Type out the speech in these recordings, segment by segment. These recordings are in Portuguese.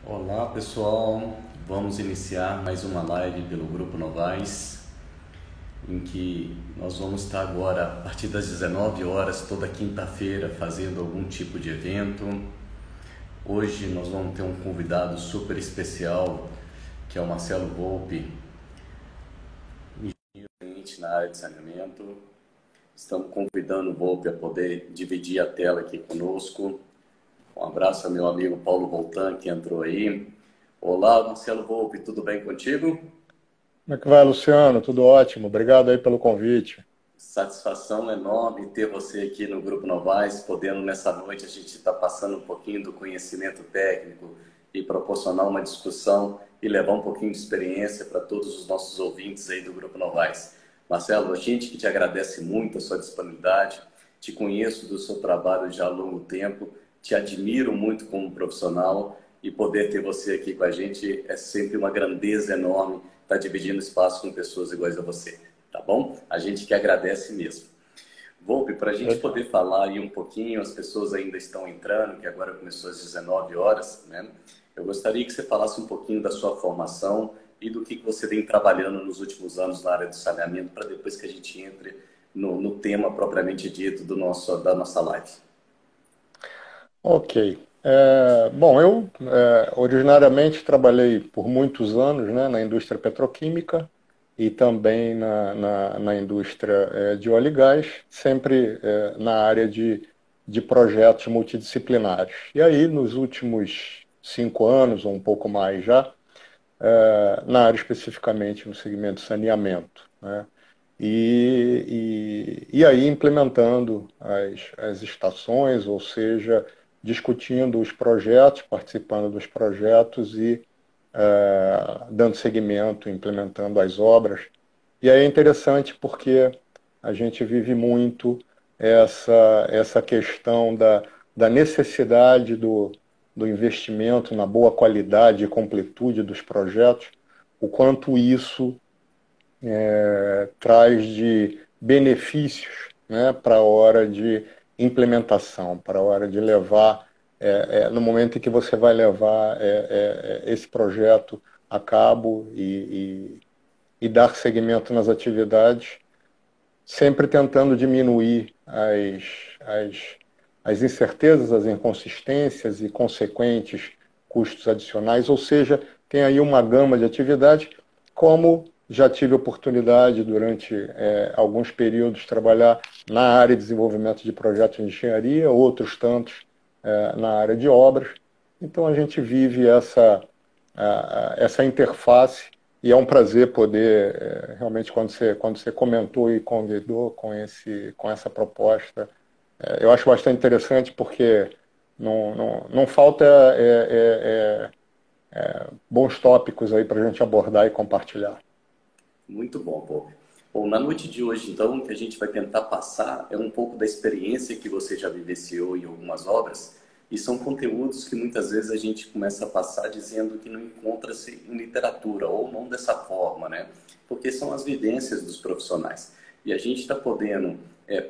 Olá pessoal, vamos iniciar mais uma live pelo Grupo Novais, em que nós vamos estar agora a partir das 19 horas, toda quinta-feira, fazendo algum tipo de evento. Hoje nós vamos ter um convidado super especial, que é o Marcelo Volpi, engenheiro na área de saneamento. Estamos convidando o Volpi a poder dividir a tela aqui conosco. Um abraço ao meu amigo Paulo Voltan, que entrou aí. Olá, Marcelo Volpi, tudo bem contigo? Como é que vai, Luciano? Tudo ótimo. Obrigado aí pelo convite. Satisfação enorme ter você aqui no Grupo Novais, podendo nessa noite a gente estar passando um pouquinho do conhecimento técnico e proporcionar uma discussão e levar um pouquinho de experiência para todos os nossos ouvintes aí do Grupo Novais. Marcelo, a gente que te agradece muito a sua disponibilidade, te conheço do seu trabalho já há longo tempo, te admiro muito como profissional e poder ter você aqui com a gente é sempre uma grandeza enorme estar dividindo espaço com pessoas iguais a você. Tá bom? A gente que agradece mesmo. Volpe, para a gente Legal. poder falar aí um pouquinho, as pessoas ainda estão entrando, que agora começou às 19 horas, né? Eu gostaria que você falasse um pouquinho da sua formação e do que você vem trabalhando nos últimos anos na área do saneamento, para depois que a gente entre no tema propriamente dito da nossa live. Ok. Bom, eu originariamente trabalhei por muitos anos, né, na indústria petroquímica e também na indústria de óleo e gás, sempre na área de projetos multidisciplinares. E aí, nos últimos 5 anos, ou um pouco mais já, na área especificamente no segmento de saneamento, né? E aí implementando as estações, ou seja, discutindo os projetos, participando dos projetos e dando seguimento, implementando as obras. E aí é interessante porque a gente vive muito essa questão da necessidade do investimento na boa qualidade e completude dos projetos, o quanto isso traz de benefícios, né, para a hora de implementação, para a hora de levar, no momento em que você vai levar esse projeto a cabo e dar seguimento nas atividades, sempre tentando diminuir as incertezas, as inconsistências e consequentes custos adicionais, ou seja, tem aí uma gama de atividades, como já tive oportunidade durante alguns períodos de trabalhar na área de desenvolvimento de projetos de engenharia, outros tantos na área de obras. Então a gente vive essa interface e é um prazer poder, realmente, quando você comentou e convidou com essa proposta, eu acho bastante interessante porque não falta bons tópicos aí para a gente abordar e compartilhar. Muito bom, Volpe. Bom, na noite de hoje, então, o que a gente vai tentar passar é um pouco da experiência que você já vivenciou em algumas obras, e são conteúdos que muitas vezes a gente começa a passar dizendo que não encontra-se em literatura, ou não dessa forma, né? Porque são as vivências dos profissionais. E a gente está podendo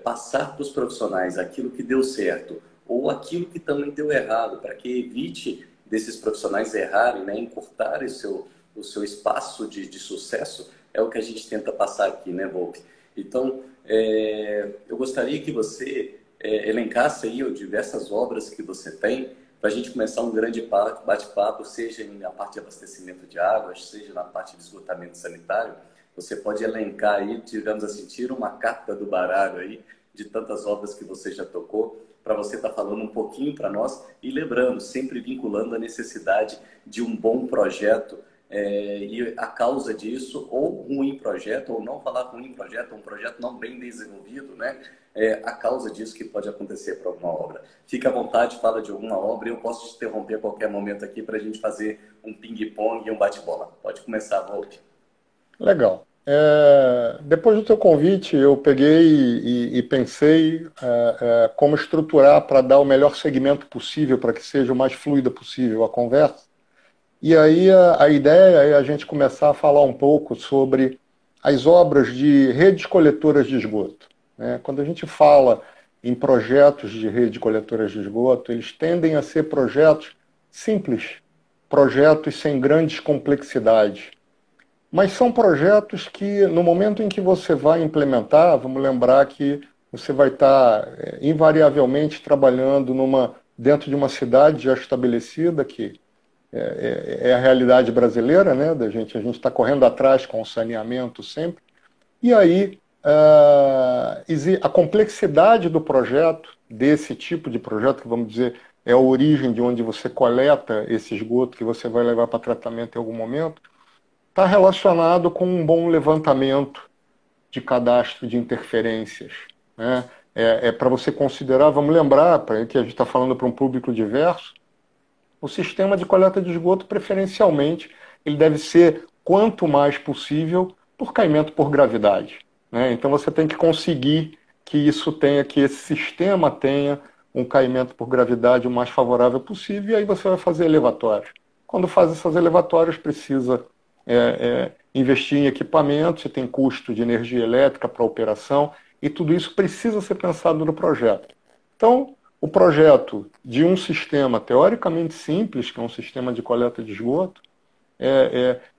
passar para os profissionais aquilo que deu certo, ou aquilo que também deu errado, para que evite desses profissionais errarem, né? Encurtarem o seu espaço de sucesso, é o que a gente tenta passar aqui, né, Volpe? Então, eu gostaria que você elencasse aí diversas obras que você tem, para a gente começar um grande bate-papo, seja na parte de abastecimento de águas, seja na parte de esgotamento sanitário. Você pode elencar aí, digamos assim, tira uma carta do baralho aí, de tantas obras que você já tocou, para você estar falando um pouquinho para nós e lembrando, sempre vinculando a necessidade de um bom projeto e a causa disso, ou ruim projeto, ou não falar ruim projeto, um projeto não bem desenvolvido, né? A causa disso que pode acontecer para alguma obra. Fique à vontade, fala de alguma obra, e eu posso te interromper a qualquer momento aqui para a gente fazer um ping-pong e um bate-bola. Pode começar, Volpe. Legal. Depois do teu convite, eu peguei e pensei como estruturar para dar o melhor segmento possível, para que seja o mais fluida possível a conversa. E aí a ideia é a gente começar a falar um pouco sobre as obras de redes coletoras de esgoto, né? Quando a gente fala em projetos de rede coletoras de esgoto, eles tendem a ser projetos simples, projetos sem grandes complexidades. Mas são projetos que, no momento em que você vai implementar, vamos lembrar que você vai estar invariavelmente trabalhando dentro de uma cidade já estabelecida, que é a realidade brasileira, né? A gente está correndo atrás com o saneamento sempre. E aí, a complexidade do projeto, desse tipo de projeto, que vamos dizer, é a origem de onde você coleta esse esgoto que você vai levar para tratamento em algum momento, está relacionado com um bom levantamento de cadastro de interferências, né? Para você considerar, vamos lembrar, que a gente está falando para um público diverso, o sistema de coleta de esgoto, preferencialmente, ele deve ser, quanto mais possível, por caimento por gravidade, né? Então você tem que conseguir que esse sistema tenha um caimento por gravidade o mais favorável possível, e aí você vai fazer elevatórios. Quando faz essas elevatórias, precisa investir em equipamentos, você tem custo de energia elétrica para operação, e tudo isso precisa ser pensado no projeto. Então, o projeto de um sistema teoricamente simples, que é um sistema de coleta de esgoto,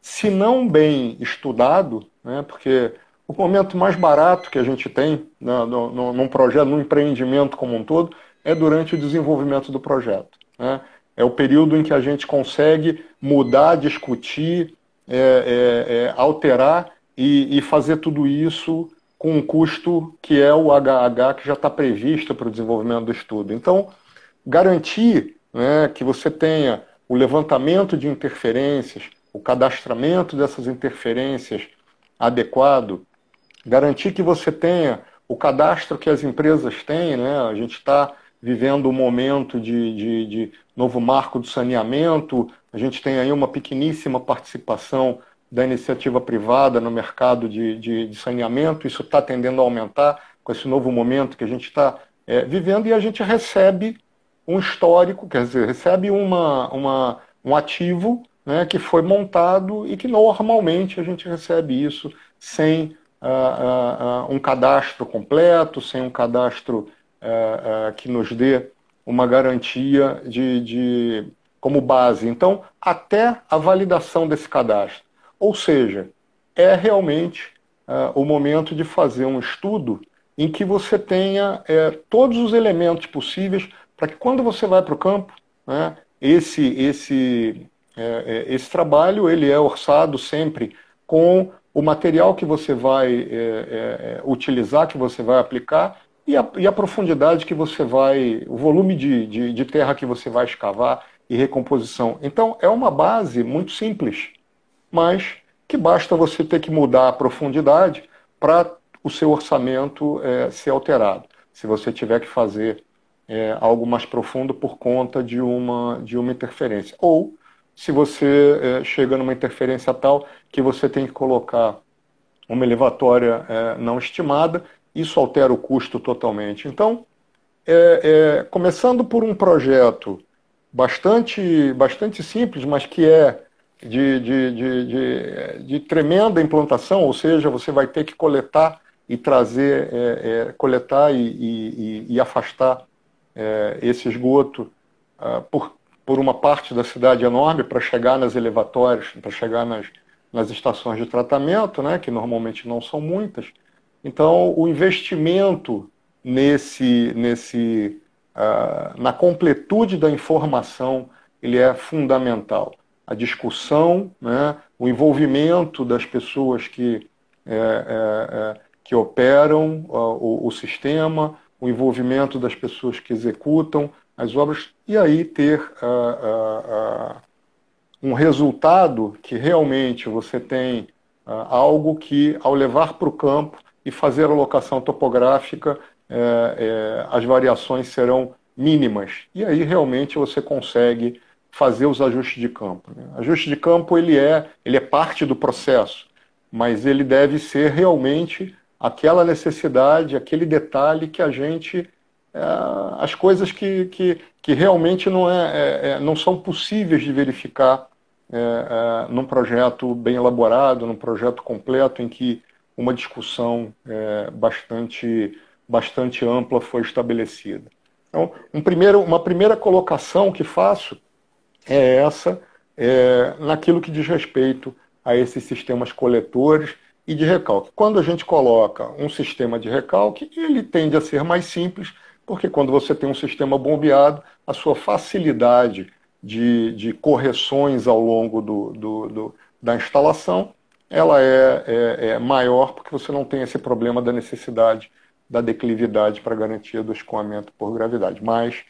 se não bem estudado, né, porque o momento mais barato que a gente tem, né, num projeto, num empreendimento como um todo, é durante o desenvolvimento do projeto, né? É o período em que a gente consegue mudar, discutir, alterar e fazer tudo isso com um custo que é o HH, que já está previsto para o desenvolvimento do estudo. Então, garantir, né, que você tenha o levantamento de interferências, o cadastramento dessas interferências adequado, garantir que você tenha o cadastro que as empresas têm, né? A gente está vivendo um momento de novo marco do saneamento, a gente tem aí uma pequeníssima participação da iniciativa privada no mercado de saneamento, isso está tendendo a aumentar com esse novo momento que a gente está vivendo, e a gente recebe um histórico, quer dizer, recebe um ativo, né, que foi montado e que normalmente a gente recebe isso sem um cadastro completo, sem um cadastro que nos dê uma garantia como base. Então, até a validação desse cadastro. Ou seja, é realmente o momento de fazer um estudo em que você tenha todos os elementos possíveis para que quando você vai para o campo, né, esse trabalho ele é orçado sempre com o material que você vai utilizar, que você vai aplicar, e a profundidade que você vai, o volume de terra que você vai escavar e recomposição. Então, é uma base muito simples, mas que basta você ter que mudar a profundidade para o seu orçamento ser alterado. Se você tiver que fazer algo mais profundo por conta de uma interferência. Ou se você chega numa interferência tal que você tem que colocar uma elevatória não estimada, isso altera o custo totalmente. Então, começando por um projeto bastante simples, mas que é de tremenda implantação, ou seja, você vai ter que coletar e trazer, coletar e afastar esse esgoto por uma parte da cidade enorme para chegar nas elevatórias, para chegar nas estações de tratamento, né, que normalmente não são muitas. Então, o investimento na completude da informação, ele é fundamental. A discussão, né, o envolvimento das pessoas que operam o sistema, o envolvimento das pessoas que executam as obras, e aí ter um resultado que realmente você tem algo que, ao levar para o campo e fazer a locação topográfica, as variações serão mínimas. E aí realmente você consegue fazer os ajustes de campo, né? Ajuste de campo ele é parte do processo, mas ele deve ser realmente aquela necessidade, aquele detalhe que a gente... as coisas que realmente não são possíveis de verificar num projeto bem elaborado, num projeto completo, em que uma discussão bastante ampla foi estabelecida. Então, uma primeira colocação que faço é essa, naquilo que diz respeito a esses sistemas coletores e de recalque. Quando a gente coloca um sistema de recalque, ele tende a ser mais simples, porque quando você tem um sistema bombeado, a sua facilidade de correções ao longo da instalação, ela é maior, porque você não tem esse problema da necessidade da declividade para garantia do escoamento por gravidade. Mas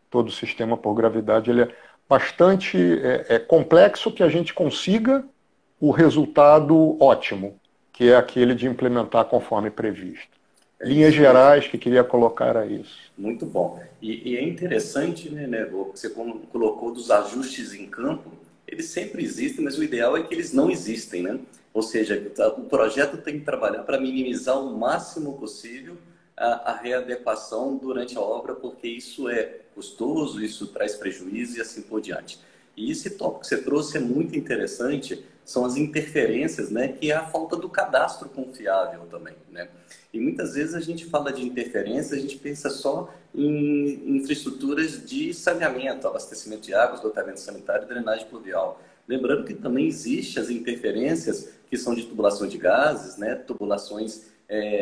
todo sistema por gravidade ele é bastante complexo que a gente consiga o resultado ótimo, que é aquele de implementar conforme previsto. Linhas gerais que queria colocar a isso. Muito bom. E é interessante, né, o que você colocou dos ajustes em campo, eles sempre existem, mas o ideal é que eles não existem, né? Ou seja, o projeto tem que trabalhar para minimizar o máximo possível a readequação durante a obra, porque isso é custoso, isso traz prejuízo e assim por diante. E esse tópico que você trouxe é muito interessante, são as interferências, né, que é a falta do cadastro confiável também, né? E muitas vezes a gente fala de interferência, a gente pensa só em infraestruturas de saneamento, abastecimento de água, esgotamento sanitário e drenagem pluvial. Lembrando que também existem as interferências que são de tubulação de gases, né, tubulações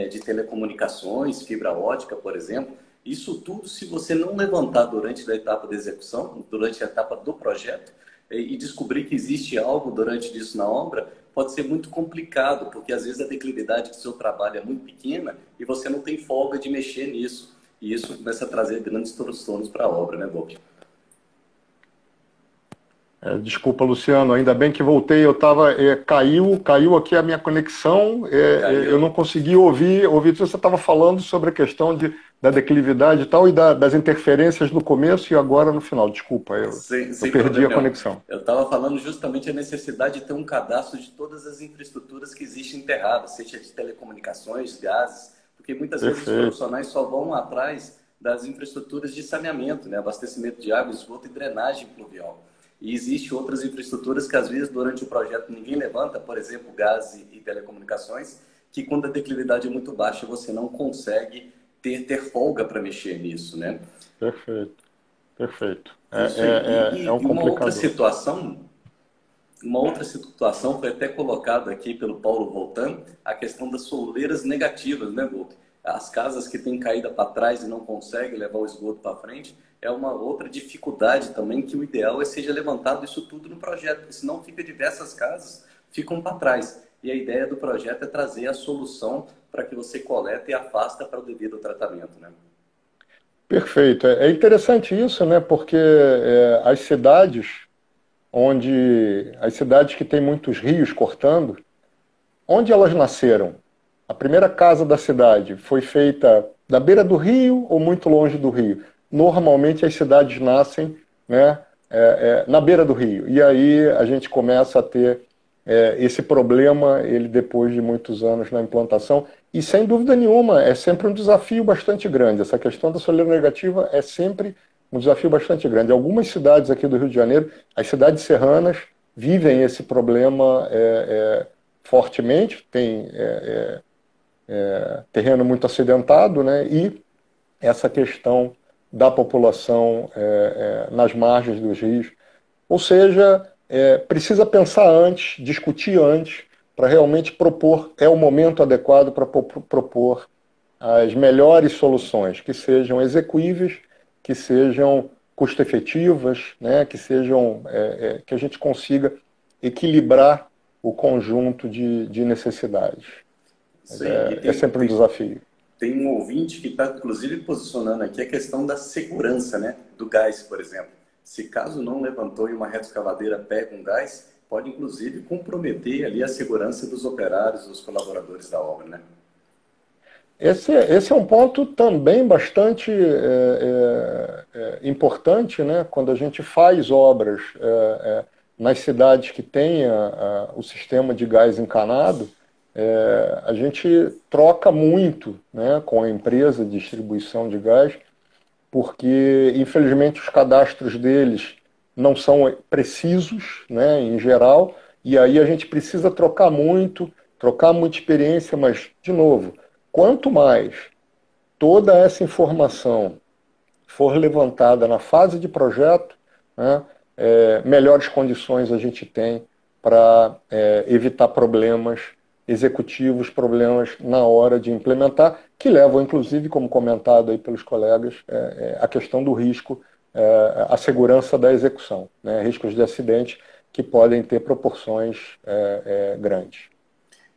de telecomunicações, fibra ótica, por exemplo. Isso tudo, se você não levantar durante a etapa de execução, durante a etapa do projeto, e descobrir que existe algo durante isso na obra, pode ser muito complicado, porque às vezes a declividade do seu trabalho é muito pequena e você não tem folga de mexer nisso. E isso começa a trazer grandes transtornos para a obra, né, Bob? Desculpa, Luciano, ainda bem que voltei, eu estava, caiu aqui a minha conexão, eu não consegui ouvir você estava falando sobre a questão da declividade e tal, e das interferências no começo e agora no final, desculpa, eu perdi a conexão. Eu estava falando justamente a necessidade de ter um cadastro de todas as infraestruturas que existem enterradas, seja de telecomunicações, gases, porque muitas vezes os profissionais só vão atrás das infraestruturas de saneamento, né, abastecimento de água, esgoto e drenagem pluvial. E existem outras infraestruturas que, às vezes, durante o projeto ninguém levanta, por exemplo, gás e telecomunicações, que quando a declividade é muito baixa, você não consegue ter folga para mexer nisso, né? Perfeito. É um complicador. Uma outra situação foi até colocada aqui pelo Paulo Voltan, a questão das soleiras negativas, né, Bob? As casas que têm caída para trás e não conseguem levar o esgoto para frente, é uma outra dificuldade também, que o ideal é que seja levantado isso tudo no projeto, porque senão fica diversas casas, ficam para trás. E a ideia do projeto é trazer a solução para que você coleta e afasta para o devido tratamento, né? Perfeito. É interessante isso, né? Porque as cidades que têm muitos rios cortando, onde elas nasceram? A primeira casa da cidade foi feita da beira do rio ou muito longe do rio? Normalmente as cidades nascem, né, na beira do rio. E aí a gente começa a ter esse problema, ele depois de muitos anos na implantação. E sem dúvida nenhuma, é sempre um desafio bastante grande. Essa questão da soleira negativa é sempre um desafio bastante grande. Algumas cidades aqui do Rio de Janeiro, as cidades serranas, vivem esse problema fortemente, tem terreno muito acidentado, né? E essa questão da população nas margens dos rios. Ou seja, precisa pensar antes, discutir antes, para realmente propor, é o momento adequado para propor as melhores soluções, que sejam execuíveis, que sejam custo-efetivas, né, que que a gente consiga equilibrar o conjunto de necessidades. É sempre um desafio. Tem um ouvinte que está, inclusive, posicionando aqui a questão da segurança, né, do gás, por exemplo. Se caso não levantou e uma retroescavadeira pega um gás, pode, inclusive, comprometer ali a segurança dos operários, dos colaboradores da obra, né? Esse é um ponto também bastante importante, né? Quando a gente faz obras nas cidades que têm o sistema de gás encanado, a gente troca muito, né, com a empresa de distribuição de gás, porque, infelizmente, os cadastros deles não são precisos, né, em geral, e aí a gente precisa trocar muita experiência, mas, de novo, quanto mais toda essa informação for levantada na fase de projeto, né, melhores condições a gente tem para evitar problemas executivos, problemas na hora de implementar, que levam, inclusive, como comentado aí pelos colegas, a questão do risco, a segurança da execução, né? Riscos de acidente que podem ter proporções grandes.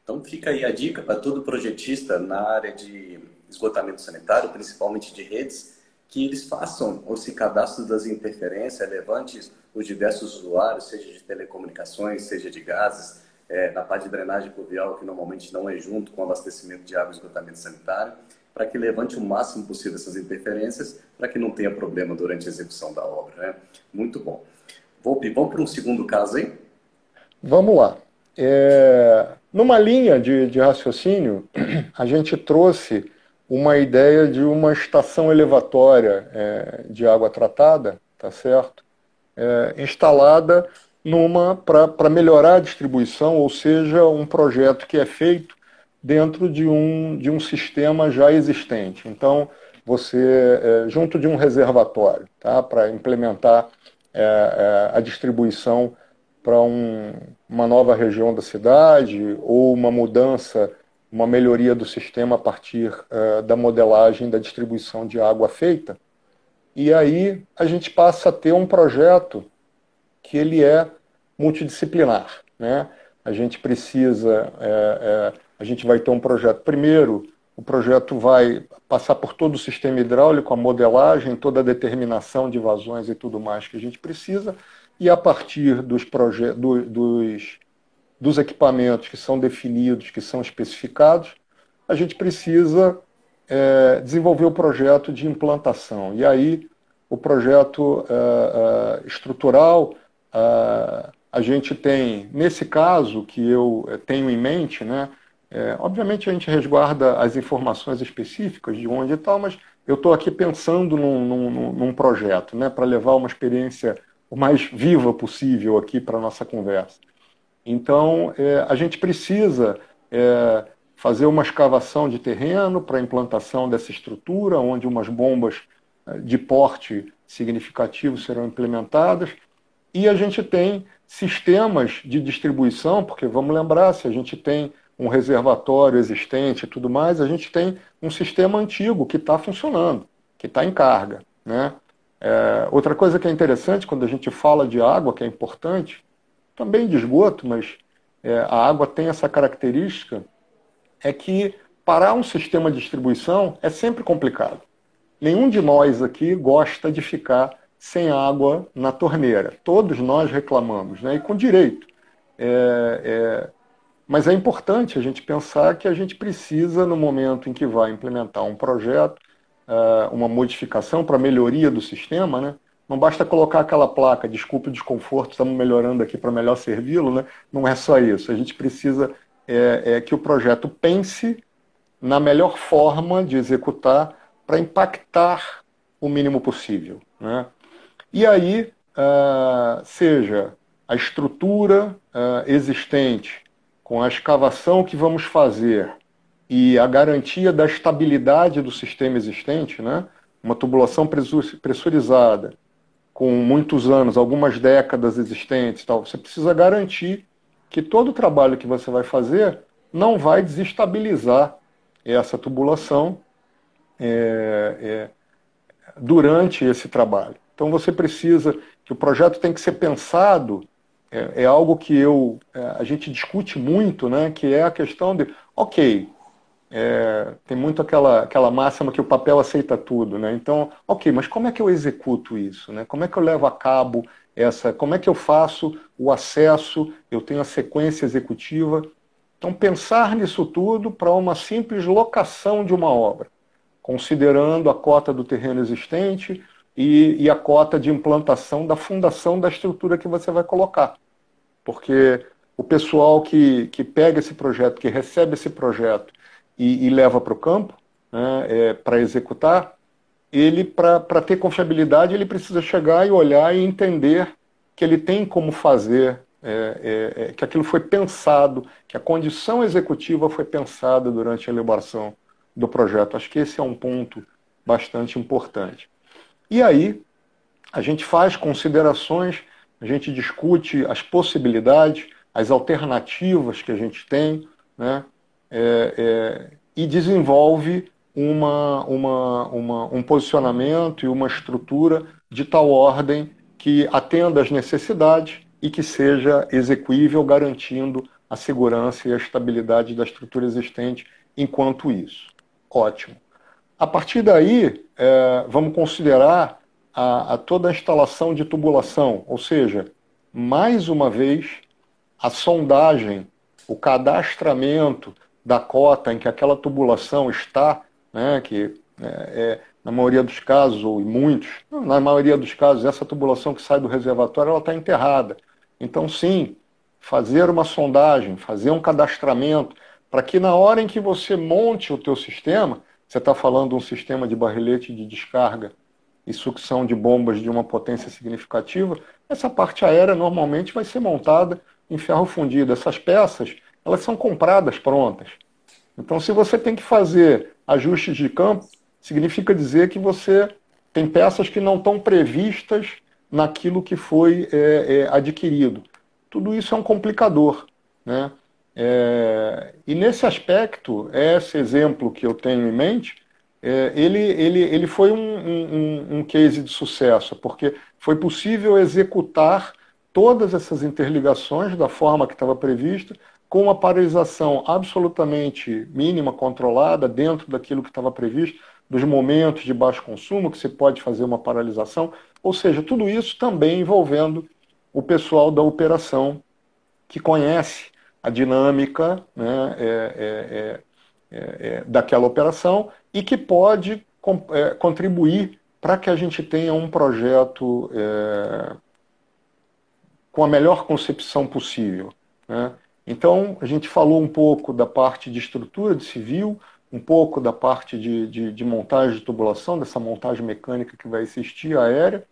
Então fica aí a dica para todo projetista na área de esgotamento sanitário, principalmente de redes, que eles façam esse cadastro das interferências, levante os diversos usuários, seja de telecomunicações, seja de gases, na parte de drenagem pluvial, que normalmente não é junto com o abastecimento de água e esgotamento sanitário, para que levante o máximo possível essas interferências, para que não tenha problema durante a execução da obra, né? Muito bom. Volpe, vamos para um segundo caso aí? Vamos lá. Numa linha de raciocínio, a gente trouxe uma ideia de uma estação elevatória de água tratada, tá certo? Instalada para melhorar a distribuição, ou seja, um projeto que é feito dentro de um sistema já existente. Então, você, junto de um reservatório, tá, para implementar a distribuição para uma nova região da cidade ou uma mudança, uma melhoria do sistema a partir da modelagem da distribuição de água feita. E aí a gente passa a ter um projeto que ele é multidisciplinar, né? A gente precisa, a gente vai ter um projeto. Primeiro, o projeto vai passar por todo o sistema hidráulico, a modelagem, toda a determinação de vazões e tudo mais que a gente precisa. E a partir dos equipamentos que são definidos, que são especificados, a gente precisa desenvolver o projeto de implantação. E aí, o projeto estrutural, a gente tem, nesse caso que eu tenho em mente, né, obviamente a gente resguarda as informações específicas de onde e tal, mas eu estou aqui pensando num projeto, né, para levar uma experiência o mais viva possível aqui para a nossa conversa. Então, a gente precisa fazer uma escavação de terreno para a implantação dessa estrutura, onde umas bombas de porte significativo serão implementadas, e a gente tem sistemas de distribuição, porque vamos lembrar, se a gente tem um reservatório existente e tudo mais, a gente tem um sistema antigo que está funcionando, que está em carga, né? Outra coisa que é interessante, quando a gente fala de água, que é importante, também de esgoto, mas a água tem essa característica, é que parar um sistema de distribuição é sempre complicado. Nenhum de nós aqui gosta de ficar sem água na torneira. Todos nós reclamamos, né? E com direito. Mas é importante a gente pensar que a gente precisa, no momento em que vai implementar um projeto, uma modificação para melhoria do sistema, né? Não basta colocar aquela placa, desculpe o desconforto, estamos melhorando aqui para melhor servi-lo, né? Não é só isso. A gente precisa que o projeto pense na melhor forma de executar para impactar o mínimo possível, né? E aí, seja a estrutura existente, com a escavação que vamos fazer e a garantia da estabilidade do sistema existente, né? Uma tubulação pressurizada, com muitos anos, algumas décadas existentes, tal, você precisa garantir que todo o trabalho que você vai fazer não vai desestabilizar essa tubulação durante esse trabalho. Então você precisa, que o projeto tem que ser pensado, é algo que a gente discute muito, né, que é a questão de, ok, tem muito aquela máxima que o papel aceita tudo, né? Então, ok, mas como é que eu executo isso, né? Como é que eu levo a cabo como é que eu faço o acesso, eu tenho a sequência executiva. Então, pensar nisso tudo para uma simples locação de uma obra, considerando a cota do terreno existente e a cota de implantação da fundação da estrutura que você vai colocar. Porque o pessoal que pega esse projeto, que recebe esse projeto e leva para o campo, né, para executar, ele, para ter confiabilidade, ele precisa chegar e olhar e entender que ele tem como fazer, que aquilo foi pensado, que a condição executiva foi pensada durante a elaboração do projeto. Acho que esse é um ponto bastante importante. E aí, a gente faz considerações a gente discute as possibilidades, as alternativas que a gente tem, né? E desenvolve um posicionamento e uma estrutura de tal ordem que atenda às necessidades e que seja execuível, garantindo a segurança e a estabilidade da estrutura existente enquanto isso. Ótimo. A partir daí, vamos considerar toda a instalação de tubulação, ou seja, mais uma vez, a sondagem, o cadastramento da cota em que aquela tubulação está, né, que na maioria dos casos, ou em muitos, na maioria dos casos, essa tubulação que sai do reservatório, ela está enterrada. Então, sim, fazer uma sondagem, fazer um cadastramento, para que na hora em que você monte o teu sistema, você está falando de um sistema de barrilete de descarga e sucção de bombas de uma potência significativa, essa parte aérea normalmente vai ser montada em ferro fundido. Essas peças, elas são compradas prontas. Então, se você tem que fazer ajustes de campo, significa dizer que você tem peças que não estão previstas naquilo que foi adquirido. Tudo isso é um complicador, né? E nesse aspecto, esse exemplo que eu tenho em mente, ele foi um case de sucesso, porque foi possível executar todas essas interligações da forma que estava prevista, com uma paralisação absolutamente mínima, controlada, dentro daquilo que estava previsto, dos momentos de baixo consumo, que você pode fazer uma paralisação, ou seja, tudo isso também envolvendo o pessoal da operação, que conhece a dinâmica, né, daquela operação e que pode contribuir para que a gente tenha um projeto com a melhor concepção possível, né? Então, a gente falou um pouco da parte de estrutura de civil, um pouco da parte de montagem de tubulação, dessa montagem mecânica que vai existir aérea,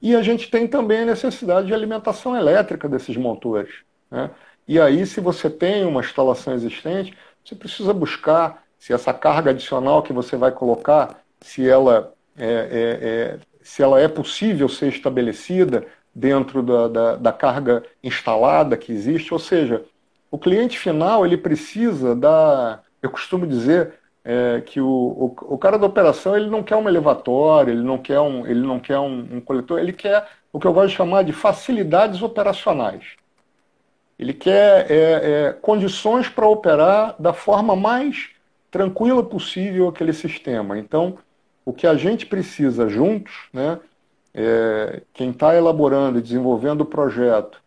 e a gente tem também a necessidade de alimentação elétrica desses motores, né? E aí, se você tem uma instalação existente, você precisa buscar se essa carga adicional que você vai colocar, se ela é possível ser estabelecida dentro da carga instalada que existe, ou seja, o cliente final ele precisa eu costumo dizer que o cara da operação ele não quer uma elevatória, ele não quer um coletor, ele quer o que eu gosto de chamar de facilidades operacionais. Ele quer condições para operar da forma mais tranquila possível aquele sistema. Então, o que a gente precisa juntos, né, quem está elaborando e desenvolvendo o projeto,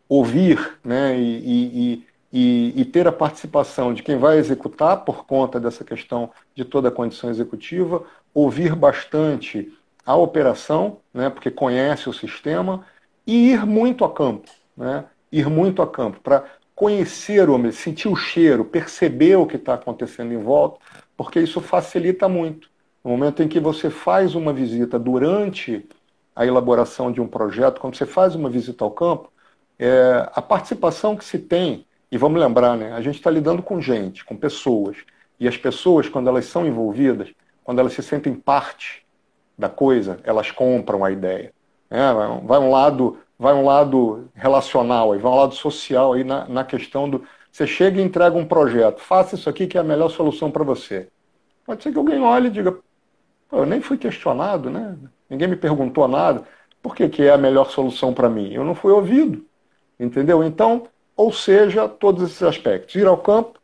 ouvir, né, e ter a participação de quem vai executar por conta dessa questão de toda a condição executiva, ouvir bastante a operação, né, porque conhece o sistema, e ir muito a campo, né, ir muito a campo para conhecer o ambiente, sentir o cheiro, perceber o que está acontecendo em volta, porque isso facilita muito. No momento em que você faz uma visita durante a elaboração de um projeto, quando você faz uma visita ao campo, a participação que se tem, e vamos lembrar, né, a gente está lidando com gente, com pessoas, e as pessoas, quando elas são envolvidas, quando elas se sentem parte da coisa, elas compram a ideia. Vai um lado relacional, aí vai um lado social aí na questão do... Você chega e entrega um projeto, faça isso aqui que é a melhor solução para você. Pode ser que alguém olhe e diga, eu nem fui questionado, né? Ninguém me perguntou nada, por que é a melhor solução para mim? Eu não fui ouvido, entendeu? Então, ou seja, todos esses aspectos. Ir ao campo,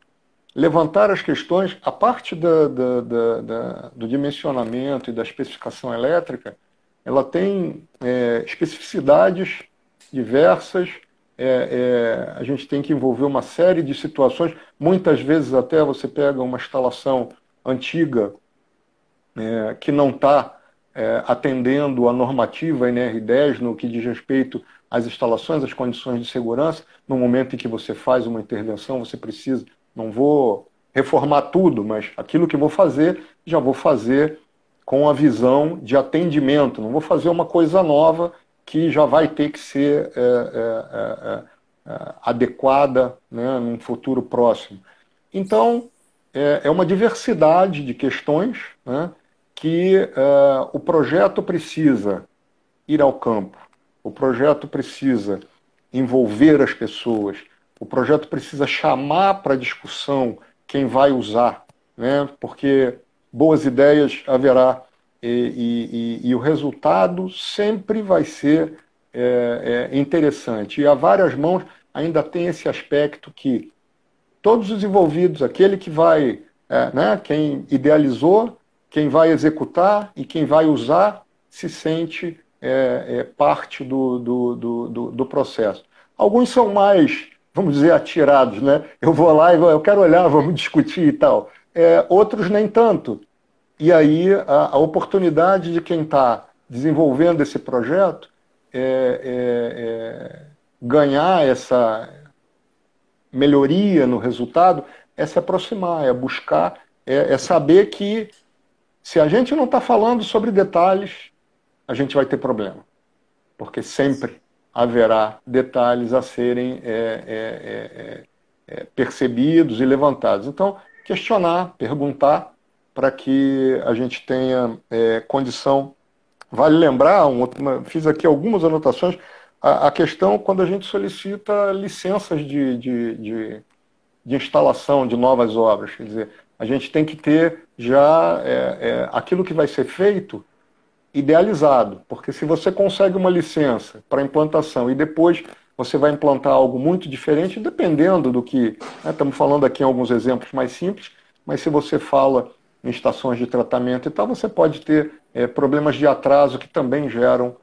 levantar as questões, a parte do dimensionamento e da especificação elétrica, ela tem especificidades diversas, a gente tem que envolver uma série de situações, muitas vezes até você pega uma instalação antiga que não está atendendo a normativa NR10 no que diz respeito às instalações, às condições de segurança. No momento em que você faz uma intervenção, você precisa, não vou reformar tudo, mas aquilo que vou fazer, já vou fazer com a visão de atendimento. Não vou fazer uma coisa nova que já vai ter que ser adequada, né, num futuro próximo. Então, é uma diversidade de questões, né, que o projeto precisa ir ao campo, o projeto precisa envolver as pessoas, o projeto precisa chamar para discussão quem vai usar, né? Porque boas ideias haverá e o resultado sempre vai ser interessante. E a várias mãos ainda tem esse aspecto que todos os envolvidos, aquele que vai, né, quem idealizou, quem vai executar e quem vai usar, se sente parte do processo. Alguns são mais, vamos dizer, atirados, né? Eu vou lá e eu quero olhar, vamos discutir e tal. Outros nem tanto. E aí a oportunidade de quem está desenvolvendo esse projeto ganhar essa melhoria no resultado é se aproximar, é buscar, é saber que se a gente não está falando sobre detalhes, a gente vai ter problema. Porque sempre haverá detalhes a serem percebidos e levantados. Então, questionar, perguntar, para que a gente tenha condição. Vale lembrar, fiz aqui algumas anotações, a questão quando a gente solicita licenças de instalação de novas obras. Quer dizer, a gente tem que ter já aquilo que vai ser feito idealizado, porque se você consegue uma licença para implantação e depois você vai implantar algo muito diferente, dependendo do que... estamos falando aqui em alguns exemplos mais simples, mas se você fala em estações de tratamento e tal, você pode ter problemas de atraso que também geram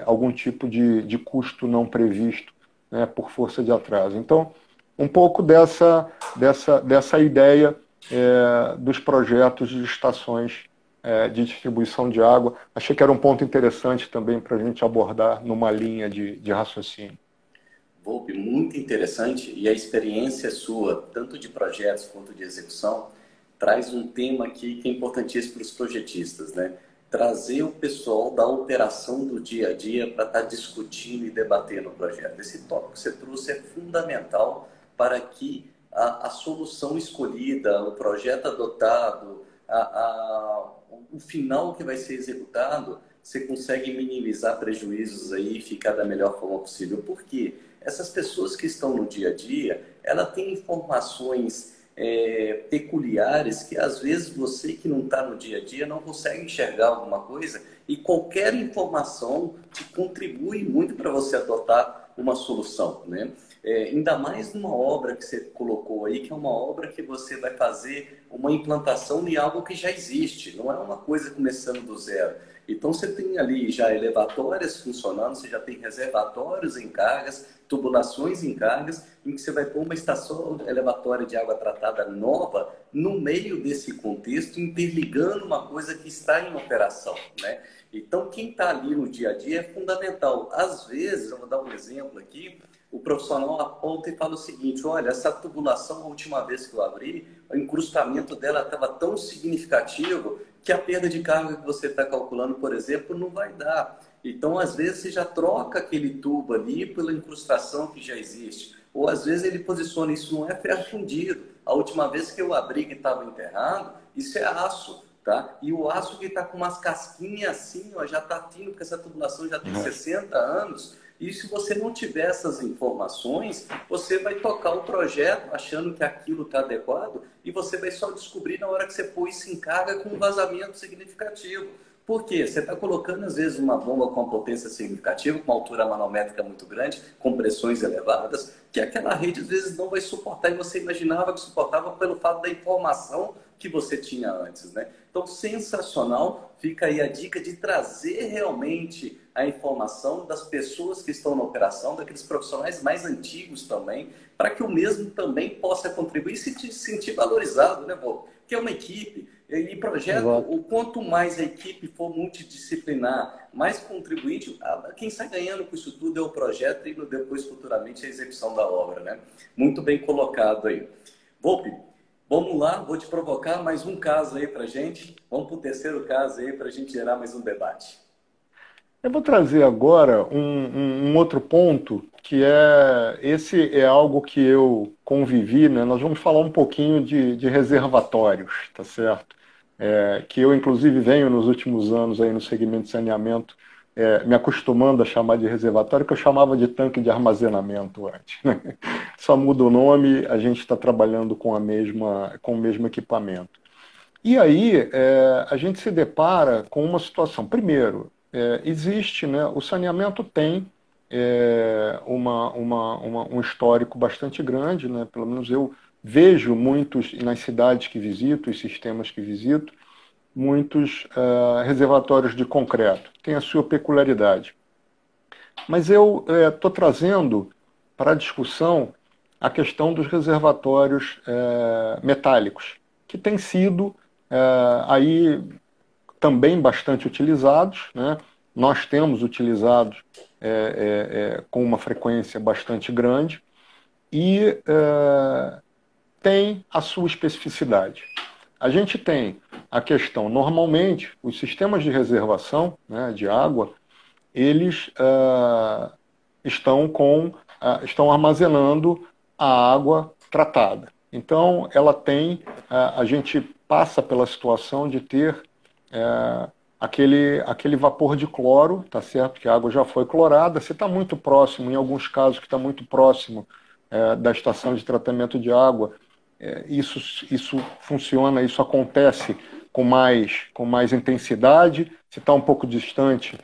algum tipo de custo não previsto, né, por força de atraso. Então, um pouco dessa ideia dos projetos de estações de distribuição de água. Achei que era um ponto interessante também para a gente abordar numa linha de raciocínio. Volpe, muito interessante, e a experiência sua, tanto de projetos quanto de execução, traz um tema aqui que é importantíssimo para os projetistas, né? Trazer o pessoal da operação do dia a dia para estar discutindo e debatendo o projeto. Esse tópico que você trouxe é fundamental para que a solução escolhida, o projeto adotado, o final que vai ser executado, você consegue minimizar prejuízos aí e ficar da melhor forma possível. Por quê? Essas pessoas que estão no dia a dia, ela tem informações peculiares que às vezes você que não está no dia a dia não consegue enxergar alguma coisa, e qualquer informação te contribui muito para você adotar uma solução, né? Ainda mais numa obra que você colocou aí, que é uma obra que você vai fazer uma implantação de algo que já existe, não é uma coisa começando do zero. Então você tem ali já elevatórias funcionando, você já tem reservatórios em cargas, tubulações em cargas, em que você vai pôr uma estação elevatória de água tratada nova no meio desse contexto, interligando uma coisa que está em operação, né? Então quem está ali no dia a dia é fundamental. Às vezes, eu vou dar um exemplo aqui, o profissional aponta e fala o seguinte: olha, essa tubulação, a última vez que eu abri, o encrustamento dela estava tão significativo que a perda de carga que você está calculando, por exemplo, não vai dar. Então, às vezes, você já troca aquele tubo ali pela incrustação que já existe. Ou, às vezes, ele posiciona isso, não é ferro fundido. A última vez que eu abri que estava enterrado, isso é aço, tá? E o aço que está com umas casquinhas assim, ó, já está fino, porque essa tubulação já tem 60 anos. E se você não tiver essas informações, você vai tocar o projeto achando que aquilo está adequado e você vai só descobrir na hora que você pôr isso em carga com um vazamento significativo. Por quê? Você está colocando, às vezes, uma bomba com uma potência significativa, com uma altura manométrica muito grande, com pressões elevadas, que aquela rede, às vezes, não vai suportar. E você imaginava que suportava pelo fato da informação que você tinha antes, né? Então, sensacional. Fica aí a dica de trazer realmente a informação das pessoas que estão na operação, daqueles profissionais mais antigos também, para que o mesmo também possa contribuir e se sentir valorizado, né, Bob? Que é uma equipe. E projeto, o quanto mais a equipe for multidisciplinar, mais contribuinte, quem sai ganhando com isso tudo é o projeto e depois, futuramente, a execução da obra, né? Muito bem colocado aí. Volpe, vamos lá, vou te provocar mais um caso aí para gente. Vamos para o terceiro caso aí para a gente gerar mais um debate. Eu vou trazer agora um outro ponto, que esse é algo que eu convivi, né? Nós vamos falar um pouquinho de reservatórios, tá certo? Que eu, inclusive, venho nos últimos anos aí no segmento de saneamento me acostumando a chamar de reservatório, que eu chamava de tanque de armazenamento antes, né? Só muda o nome, a gente está trabalhando com com o mesmo equipamento. E aí a gente se depara com uma situação. Primeiro, existe, né, o saneamento tem um histórico bastante grande, né? Pelo menos eu vejo muitos, nas cidades que visito, os sistemas que visito, muitos reservatórios de concreto. Tem a sua peculiaridade. Mas eu estou trazendo para a discussão a questão dos reservatórios metálicos, que têm sido aí também bastante utilizados, né? Nós temos utilizados com uma frequência bastante grande e tem a sua especificidade. A gente tem a questão, normalmente, os sistemas de reservação, né, de água, eles estão armazenando a água tratada. Então, ela tem, a gente passa pela situação de ter aquele vapor de cloro, tá certo? Que a água já foi clorada. Se está muito próximo, em alguns casos que está muito próximo da estação de tratamento de água, isso funciona, isso acontece com mais intensidade. Se está um pouco distante,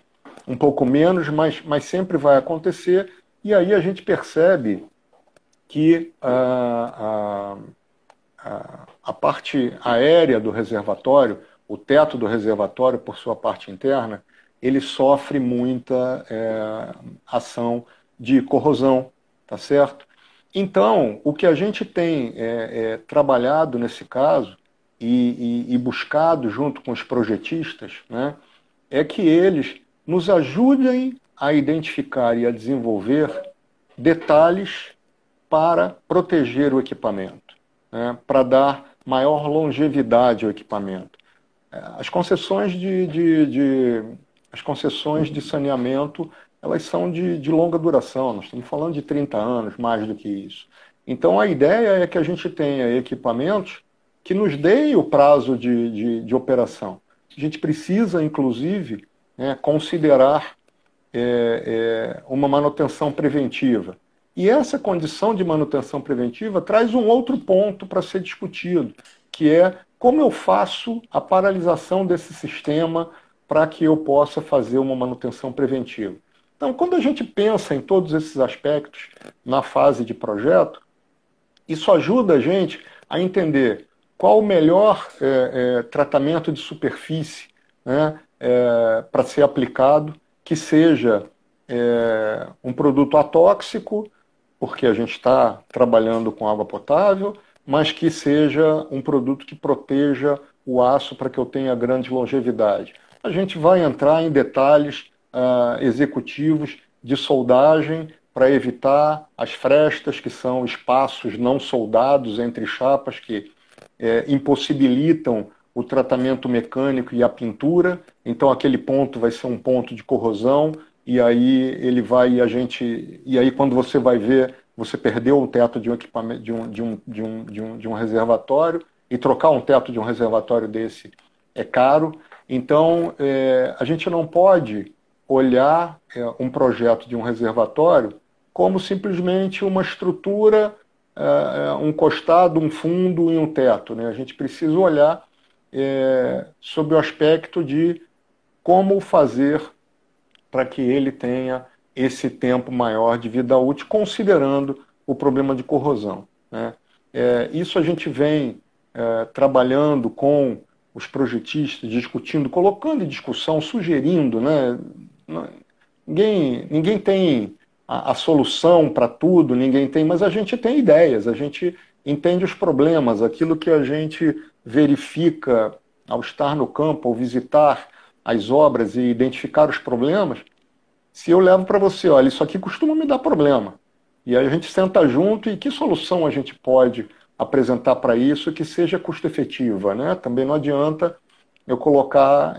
um pouco menos, mas sempre vai acontecer. E aí a gente percebe que a parte aérea do reservatório, o teto do reservatório, por sua parte interna, ele sofre muita ação de corrosão, tá certo? Então, o que a gente tem trabalhado nesse caso e buscado junto com os projetistas, né, é que eles nos ajudem a identificar e a desenvolver detalhes para proteger o equipamento, né, para dar maior longevidade ao equipamento. As concessões as concessões de saneamento, elas são de longa duração, nós estamos falando de 30 anos, mais do que isso. Então a ideia é que a gente tenha equipamentos que nos deem o prazo de operação. A gente precisa, inclusive, considerar uma manutenção preventiva. E essa condição de manutenção preventiva traz um outro ponto para ser discutido, que é como eu faço a paralisação desse sistema para que eu possa fazer uma manutenção preventiva. Então, quando a gente pensa em todos esses aspectos na fase de projeto, isso ajuda a gente a entender qual o melhor tratamento de superfície, né, para ser aplicado, que seja um produto atóxico, porque a gente está trabalhando com água potável, mas que seja um produto que proteja o aço para que eu tenha grande longevidade. A gente vai entrar em detalhes executivos de soldagem para evitar as frestas, que são espaços não soldados entre chapas que impossibilitam o tratamento mecânico e a pintura. Então aquele ponto vai ser um ponto de corrosão e aí e aí quando você vai ver, você perdeu o teto de um equipamento, de um reservatório, e trocar um teto de um reservatório desse é caro. Então a gente não pode olhar um projeto de um reservatório como simplesmente uma estrutura, um costado, um fundo e um teto, né? A gente precisa olhar sob o aspecto de como fazer para que ele tenha esse tempo maior de vida útil, considerando o problema de corrosão, né? Isso a gente vem trabalhando com os projetistas, discutindo, colocando em discussão, sugerindo, né? Ninguém tem a solução para tudo, ninguém tem, mas a gente tem ideias, a gente entende os problemas, aquilo que a gente verifica ao estar no campo, ao visitar as obras e identificar os problemas. Se eu levo para você, olha, isso aqui costuma me dar problema, e aí a gente senta junto e que solução a gente pode apresentar para isso que seja custo-efetiva, né? Também não adianta eu colocar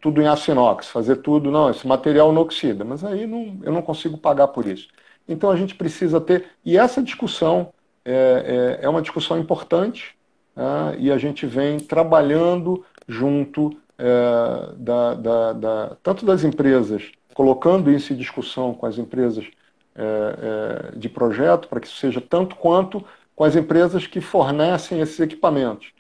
tudo em aço inox, fazer tudo, não, esse material não oxida, mas aí eu não consigo pagar por isso. Então a gente precisa ter, e essa discussão uma discussão importante, e a gente vem trabalhando junto tanto das empresas, colocando isso em discussão com as empresas de projeto, para que isso seja tanto quanto com as empresas que fornecem esses equipamentos.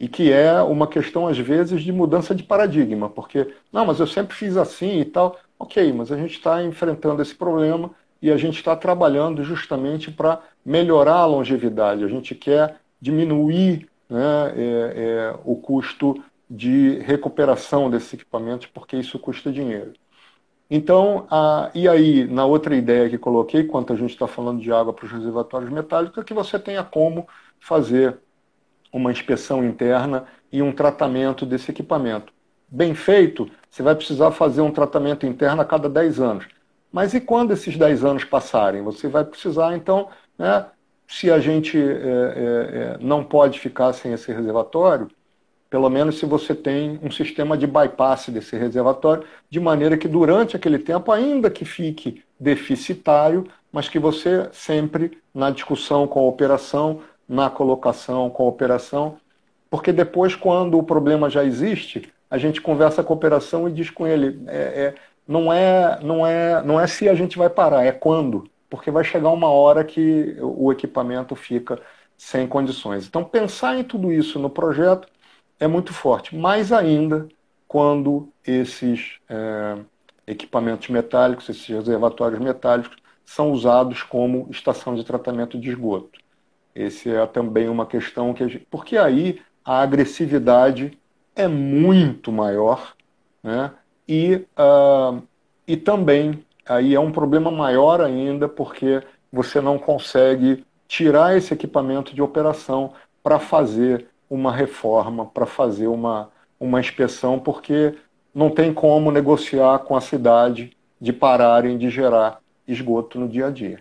E que é uma questão, às vezes, de mudança de paradigma, porque, não, mas eu sempre fiz assim e tal. Ok, mas a gente está enfrentando esse problema e a gente está trabalhando justamente para melhorar a longevidade. A gente quer diminuir, né, o custo de recuperação desses equipamentos, porque isso custa dinheiro. Então, e aí, na outra ideia que coloquei, quando a gente está falando de água para os reservatórios metálicos, é que você tenha como fazer uma inspeção interna e um tratamento desse equipamento. Bem feito, você vai precisar fazer um tratamento interno a cada 10 anos. Mas e quando esses 10 anos passarem? Você vai precisar, então, né, se a gente não pode ficar sem esse reservatório, pelo menos se você tem um sistema de bypass desse reservatório, de maneira que durante aquele tempo, ainda que fique deficitário, mas que você sempre, na discussão com a operação, na colocação com a operação, porque depois, quando o problema já existe, a gente conversa com a operação e diz com ele, não é se a gente vai parar, é quando, porque vai chegar uma hora que o equipamento fica sem condições. Então, pensar em tudo isso no projeto é muito forte, mais ainda quando esses equipamentos metálicos, esses reservatórios metálicos, são usados como estação de tratamento de esgoto. Esse é também uma questão porque aí a agressividade é muito maior, né? E também aí é um problema maior ainda porque você não consegue tirar esse equipamento de operação para fazer uma reforma, para fazer uma inspeção, porque não tem como negociar com a cidade de pararem de gerar esgoto no dia a dia.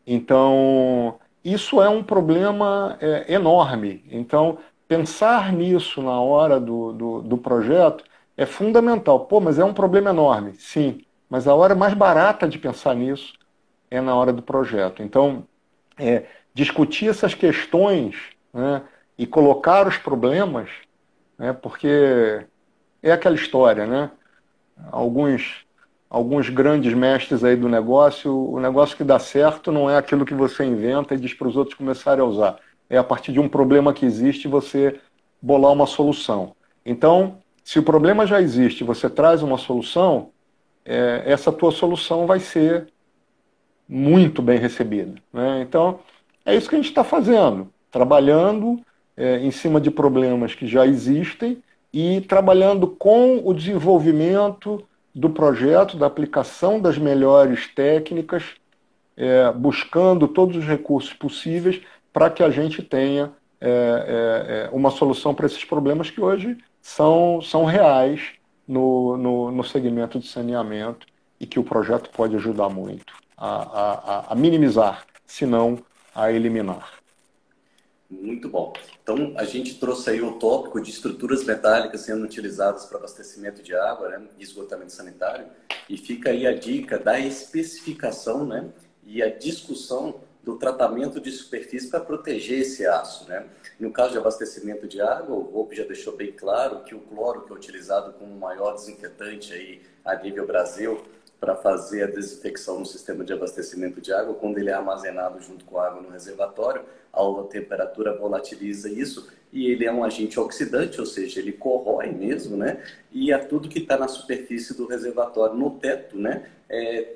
Então, isso é um problema enorme. Então, pensar nisso na hora do projeto é fundamental. Pô, mas é um problema enorme. Sim, mas a hora mais barata de pensar nisso é na hora do projeto. Então, discutir essas questões, né, e colocar os problemas, né, porque é aquela história, né? Alguns grandes mestres aí do negócio, o negócio que dá certo não é aquilo que você inventa e diz para os outros começarem a usar. É a partir de um problema que existe você bolar uma solução. Então, se o problema já existe, você traz uma solução, essa tua solução vai ser muito bem recebida, né? Então, é isso que a gente está fazendo, trabalhando em cima de problemas que já existem e trabalhando com o desenvolvimento do projeto, da aplicação das melhores técnicas, buscando todos os recursos possíveis para que a gente tenha uma solução para esses problemas que hoje são reais no segmento de saneamento e que o projeto pode ajudar muito a minimizar, se não a eliminar. Muito bom. Então, a gente trouxe aí o tópico de estruturas metálicas sendo utilizadas para abastecimento de água, né, e esgotamento sanitário, e fica aí a dica da especificação, né, e a discussão do tratamento de superfície para proteger esse aço, né. No caso de abastecimento de água, o Volpi já deixou bem claro que o cloro, que é utilizado como o maior desinfetante aí a nível Brasil, para fazer a desinfecção no sistema de abastecimento de água, quando ele é armazenado junto com a água no reservatório, a alta temperatura volatiliza isso e ele é um agente oxidante, ou seja, ele corrói mesmo, né? E tudo que está na superfície do reservatório, no teto, né,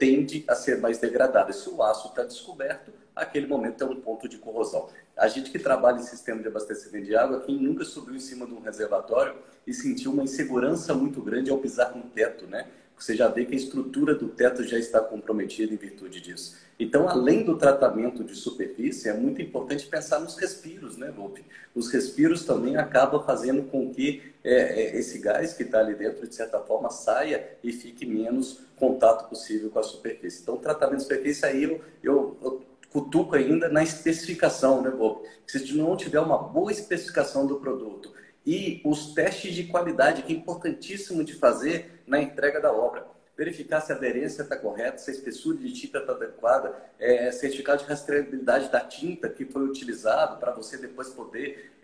tende a ser mais degradado. E se o aço está descoberto, aquele momento é um ponto de corrosão. A gente que trabalha em sistema de abastecimento de água, quem nunca subiu em cima de um reservatório e sentiu uma insegurança muito grande ao pisar no teto, né? Você já vê que a estrutura do teto já está comprometida em virtude disso. Então, além do tratamento de superfície, é muito importante pensar nos respiros, né, Volpi? Os respiros também acabam fazendo com que esse gás que está ali dentro, de certa forma, saia e fique menos contato possível com a superfície. Então, o tratamento de superfície aí eu cutuco ainda na especificação, né, Volpi? Se não tiver uma boa especificação do produto e os testes de qualidade, que é importantíssimo de fazer na entrega da obra. verificar se a aderência está correta, se a espessura de tinta está adequada, certificado de rastreabilidade da tinta que foi utilizado para você depois poder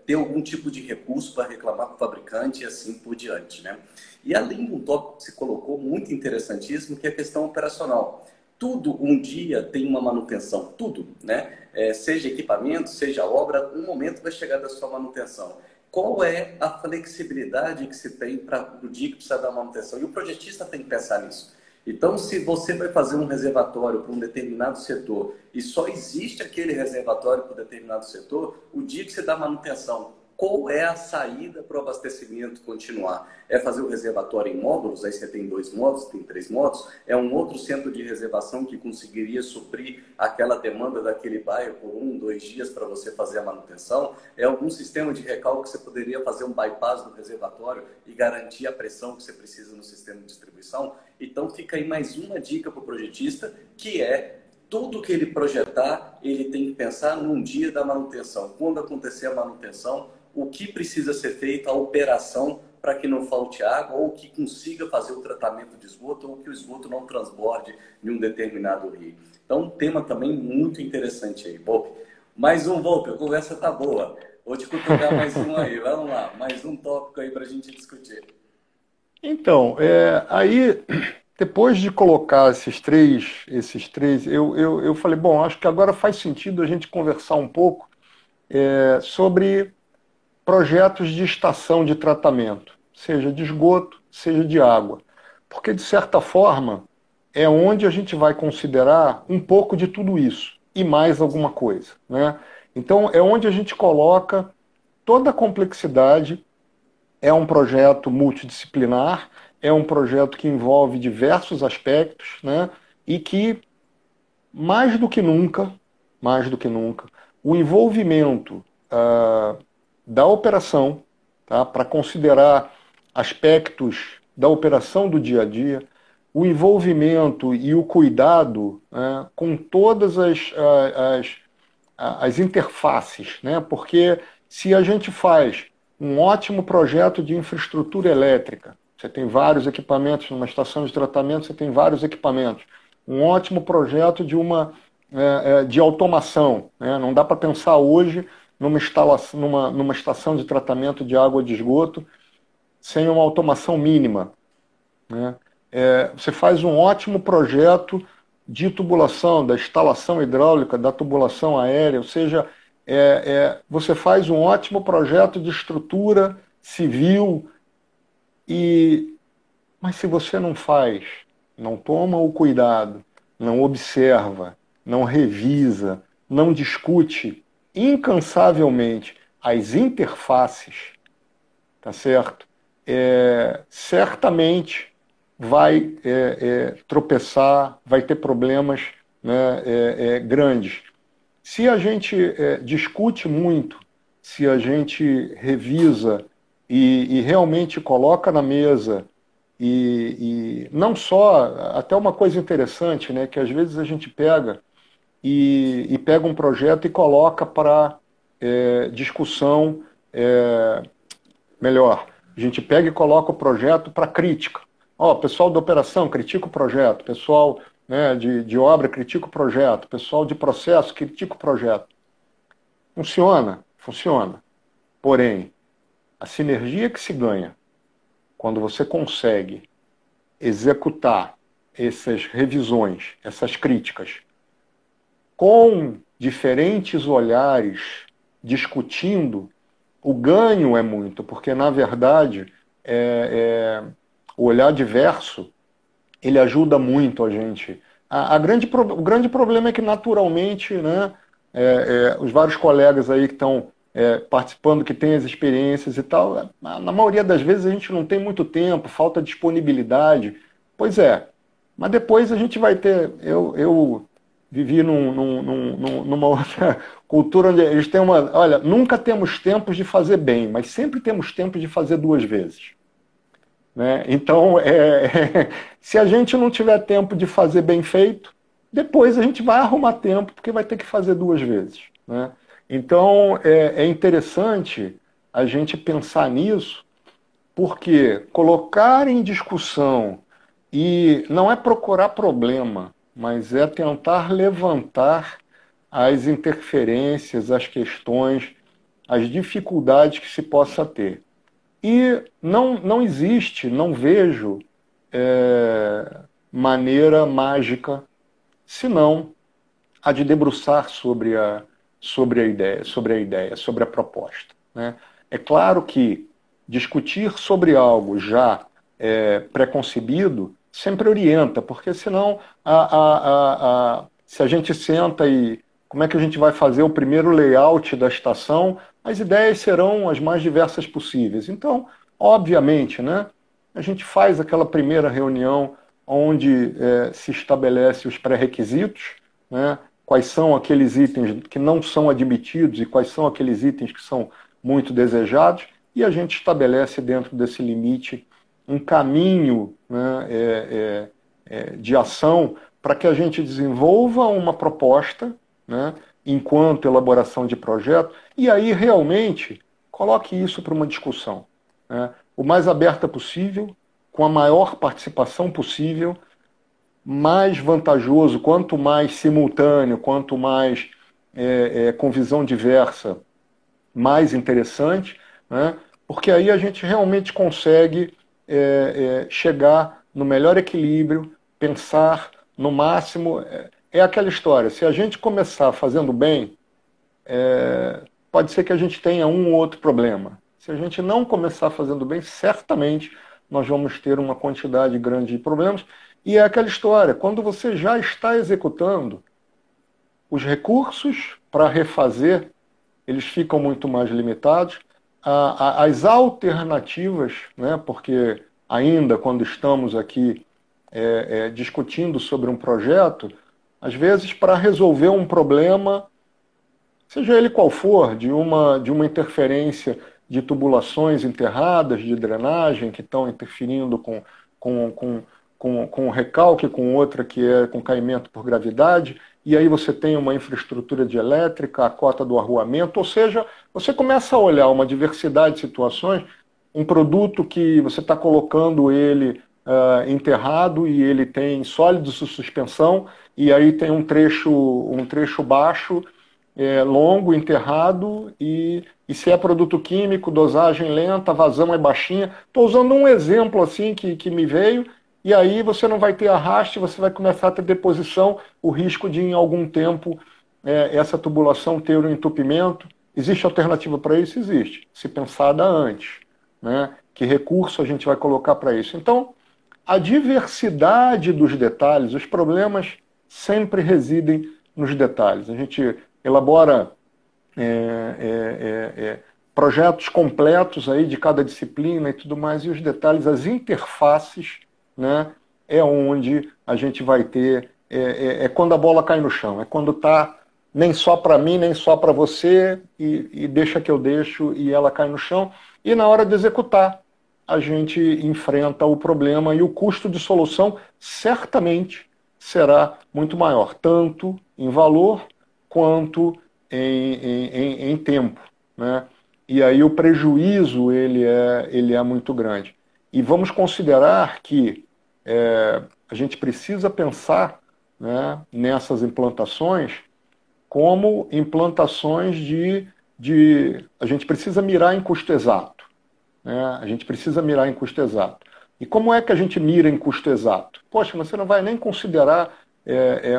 ter algum tipo de recurso para reclamar com o fabricante e assim por diante, né? E além de um tópico que se colocou muito interessantíssimo, que é a questão operacional. Tudo um dia tem uma manutenção, tudo, né? Seja equipamento, seja obra, um momento vai chegar da sua manutenção. Qual é a flexibilidade que se tem para o dia que precisa dar manutenção? E o projetista tem que pensar nisso. Então, se você vai fazer um reservatório para um determinado setor e só existe aquele reservatório para um determinado setor, o dia que você dá manutenção, qual é a saída para o abastecimento continuar? É fazer o reservatório em módulos, aí você tem 2 módulos, tem 3 módulos, é um outro centro de reservação que conseguiria suprir aquela demanda daquele bairro por 1, 2 dias para você fazer a manutenção, é algum sistema de recalque que você poderia fazer um bypass do reservatório e garantir a pressão que você precisa no sistema de distribuição. Então fica aí mais uma dica para o projetista, que é tudo que ele projetar, ele tem que pensar num dia da manutenção. Quando acontecer a manutenção, o que precisa ser feito, a operação para que não falte água, ou que consiga fazer o tratamento de esgoto, ou que o esgoto não transborde em um determinado rio. Então, um tema também muito interessante aí. Volpe, mais um, Volpe, a conversa tá boa. Vou te cutucar mais um aí, vamos lá, mais um tópico aí para a gente discutir. Então, aí, depois de colocar esses três, eu falei, bom, acho que agora faz sentido a gente conversar um pouco sobre projetos de estação de tratamento, seja de esgoto, seja de água. Porque, de certa forma, é onde a gente vai considerar um pouco de tudo isso e mais alguma coisa, né? Então, é onde a gente coloca toda a complexidade. É um projeto multidisciplinar, é um projeto que envolve diversos aspectos, né? E que, mais do que nunca, o envolvimento da operação, tá? Para considerar aspectos da operação do dia a dia, o envolvimento e o cuidado, né, com todas as interfaces, né? Porque se a gente faz um ótimo projeto de infraestrutura elétrica, você tem vários equipamentos numa estação de tratamento, você tem vários equipamentos. Um ótimo projeto de automação, né? Não dá para pensar hoje numa estação de tratamento de água de esgoto sem uma automação mínima, né? Você faz um ótimo projeto de tubulação, da instalação hidráulica, da tubulação aérea, ou seja, você faz um ótimo projeto de estrutura civil, mas se você não faz, não toma o cuidado, não observa, não revisa, não discute incansavelmente as interfaces, tá certo? Certamente vai tropeçar, vai ter problemas, né, grandes. Se a gente discute muito, se a gente revisa e realmente coloca na mesa, e não só, até uma coisa interessante, né, que às vezes a gente pega pega um projeto e coloca para discussão, melhor, a gente pega e coloca o projeto para crítica. Pessoal da operação critica o projeto, pessoal, né, de obra critica o projeto, pessoal de processo critica o projeto. Funciona? Funciona. Porém, a sinergia que se ganha quando você consegue executar essas revisões, essas críticas, com diferentes olhares, discutindo, o ganho é muito, porque, na verdade, o olhar diverso, ele ajuda muito a gente. O grande problema é que, naturalmente, né, os vários colegas aí que estão participando, que têm as experiências e tal, na maioria das vezes a gente não tem muito tempo, falta disponibilidade. Pois é, mas depois a gente vai ter... Eu vivi numa outra cultura onde eles têm uma... Olha, nunca temos tempos de fazer bem, mas sempre temos tempo de fazer 2 vezes. Né? Então, se a gente não tiver tempo de fazer bem feito, depois a gente vai arrumar tempo, porque vai ter que fazer 2 vezes. Né? Então, é interessante a gente pensar nisso, porque colocar em discussão E não é procurar problema, mas é tentar levantar as interferências, as questões, as dificuldades que se possa ter. E não existe, não vejo maneira mágica, senão a de debruçar sobre a ideia, sobre a proposta, né? É claro que discutir sobre algo já preconcebido sempre orienta, porque senão se a gente senta e como é que a gente vai fazer o primeiro layout da estação, as ideias serão as mais diversas possíveis. Então, obviamente, né, a gente faz aquela primeira reunião onde se estabelece os pré-requisitos, né, quais são aqueles itens que não são admitidos e quais são aqueles itens que são muito desejados, e a gente estabelece dentro desse limite um caminho, né, de ação para que a gente desenvolva uma proposta, né, enquanto elaboração de projeto, e aí realmente coloque isso para uma discussão, né, o mais aberta possível, com a maior participação possível, mais vantajoso, quanto mais simultâneo, quanto mais com visão diversa, mais interessante, né? Porque aí a gente realmente consegue chegar no melhor equilíbrio, pensar no máximo. É aquela história, se a gente começar fazendo bem, pode ser que a gente tenha um ou outro problema. Se a gente não começar fazendo bem, certamente nós vamos ter uma quantidade grande de problemas. E é aquela história, quando você já está executando, os recursos para refazer, eles ficam muito mais limitados. As alternativas, né, porque ainda quando estamos aqui discutindo sobre um projeto, às vezes para resolver um problema, seja ele qual for, de uma interferência de tubulações enterradas, de drenagem, que estão interferindo com recalque, com outra que é com caimento por gravidade, e aí você tem uma infraestrutura de elétrica, a cota do arruamento, ou seja, você começa a olhar uma diversidade de situações, um produto que você está colocando ele enterrado e ele tem sólidos de suspensão, e aí tem um trecho baixo, longo, enterrado, e se é produto químico, dosagem lenta, vazão é baixinha. Estou usando um exemplo assim que me veio, e aí você não vai ter arraste, você vai começar a ter deposição, o risco de em algum tempo essa tubulação ter um entupimento. Existe alternativa para isso? Existe, se pensada antes, né? Que recurso a gente vai colocar para isso? Então, a diversidade dos detalhes, os problemas sempre residem nos detalhes. A gente elabora projetos completos aí de cada disciplina e tudo mais, e os detalhes, as interfaces, né, é onde a gente vai ter, quando a bola cai no chão, é quando está nem só para mim, nem só para você, e deixa que eu deixo e ela cai no chão, e na hora de executar, a gente enfrenta o problema e o custo de solução certamente será muito maior, tanto em valor quanto em tempo, né? E aí o prejuízo ele é muito grande. E vamos considerar que a gente precisa pensar, né, nessas implantações como implantações a gente precisa mirar em custo exato, né? A gente precisa mirar em custo exato. E como é que a gente mira em custo exato? Poxa, você não vai nem considerar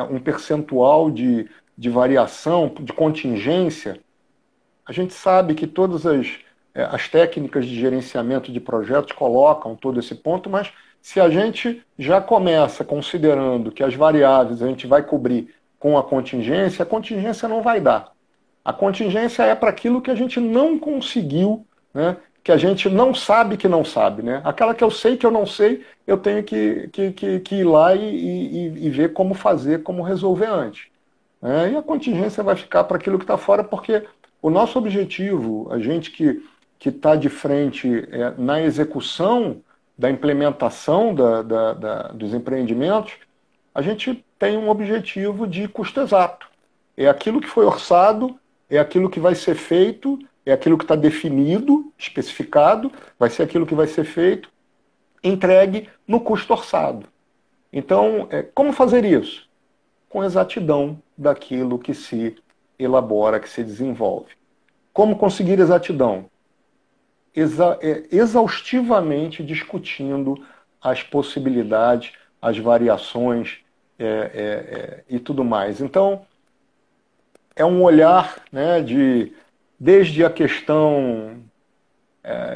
um percentual de variação, de contingência. A gente sabe que todas as técnicas de gerenciamento de projetos colocam todo esse ponto, mas se a gente já começa considerando que as variáveis a gente vai cobrir com a contingência não vai dar. A contingência é para aquilo que a gente não conseguiu, né? Que a gente não sabe que não sabe, né? Aquela que eu sei que eu não sei, eu tenho que ir lá e ver como fazer, como resolver antes. E a contingência vai ficar para aquilo que está fora, porque o nosso objetivo, a gente que está de frente na execução da implementação dos empreendimentos, a gente tem um objetivo de custo exato. É aquilo que foi orçado, é aquilo que vai ser feito, é aquilo que está definido, especificado, vai ser aquilo que vai ser feito, entregue no custo orçado. Então, como fazer isso? Com exatidão daquilo que se elabora, que se desenvolve. Como conseguir exatidão? Exaustivamente discutindo as possibilidades, as variações e tudo mais. Então, é um olhar, né, desde a questão,